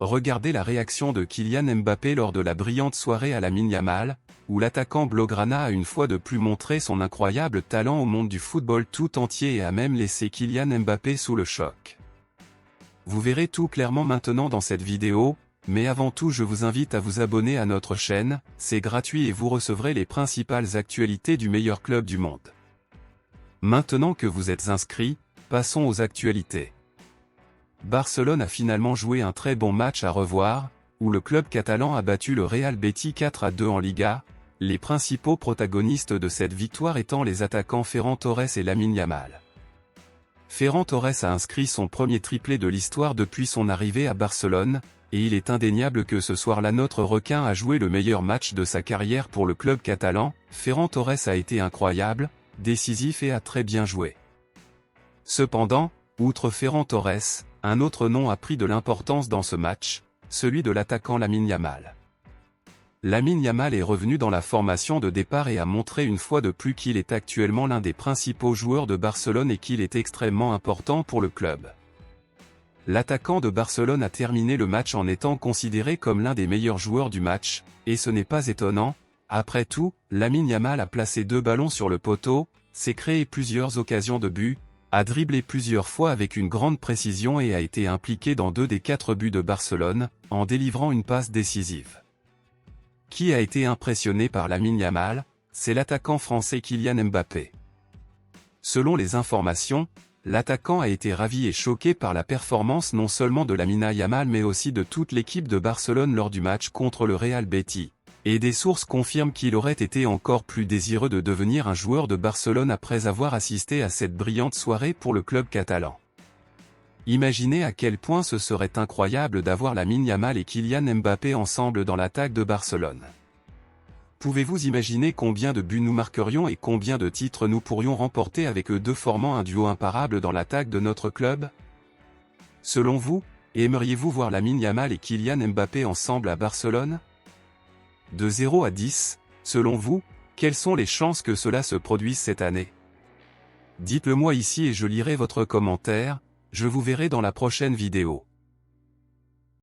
regardez la réaction de Kylian Mbappé lors de la brillante soirée à Lamine Yamal, où l'attaquant blaugrana a une fois de plus montré son incroyable talent au monde du football tout entier et a même laissé Kylian Mbappé sous le choc. Vous verrez tout clairement maintenant dans cette vidéo, mais avant tout je vous invite à vous abonner à notre chaîne, c'est gratuit et vous recevrez les principales actualités du meilleur club du monde. Maintenant que vous êtes inscrits, passons aux actualités. Barcelone a finalement joué un très bon match à revoir, où le club catalan a battu le Real Betis 4-2 en Liga, les principaux protagonistes de cette victoire étant les attaquants Ferran Torres et Lamine Yamal. Ferran Torres a inscrit son premier triplé de l'histoire depuis son arrivée à Barcelone, et il est indéniable que ce soir-là notre requin a joué le meilleur match de sa carrière pour le club catalan. Ferran Torres a été incroyable, décisif et a très bien joué. Cependant, outre Ferran Torres, un autre nom a pris de l'importance dans ce match, celui de l'attaquant Lamine Yamal. Lamine Yamal est revenu dans la formation de départ et a montré une fois de plus qu'il est actuellement l'un des principaux joueurs de Barcelone et qu'il est extrêmement important pour le club. L'attaquant de Barcelone a terminé le match en étant considéré comme l'un des meilleurs joueurs du match, et ce n'est pas étonnant. Après tout, Lamine Yamal a placé 2 ballons sur le poteau, s'est créé plusieurs occasions de but, a dribblé plusieurs fois avec une grande précision et a été impliqué dans 2 des 4 buts de Barcelone, en délivrant une passe décisive. Qui a été impressionné par Lamine Yamal? C'est l'attaquant français Kylian Mbappé. Selon les informations, l'attaquant a été ravi et choqué par la performance non seulement de Lamine Yamal mais aussi de toute l'équipe de Barcelone lors du match contre le Real Betis. Et des sources confirment qu'il aurait été encore plus désireux de devenir un joueur de Barcelone après avoir assisté à cette brillante soirée pour le club catalan. Imaginez à quel point ce serait incroyable d'avoir Lamine Yamal et Kylian Mbappé ensemble dans l'attaque de Barcelone. Pouvez-vous imaginer combien de buts nous marquerions et combien de titres nous pourrions remporter avec eux deux formant un duo imparable dans l'attaque de notre club? Selon vous, aimeriez-vous voir Lamine Yamal et Kylian Mbappé ensemble à Barcelone? De 0 à 10, selon vous, quelles sont les chances que cela se produise cette année? Dites-le moi ici et je lirai votre commentaire, je vous verrai dans la prochaine vidéo.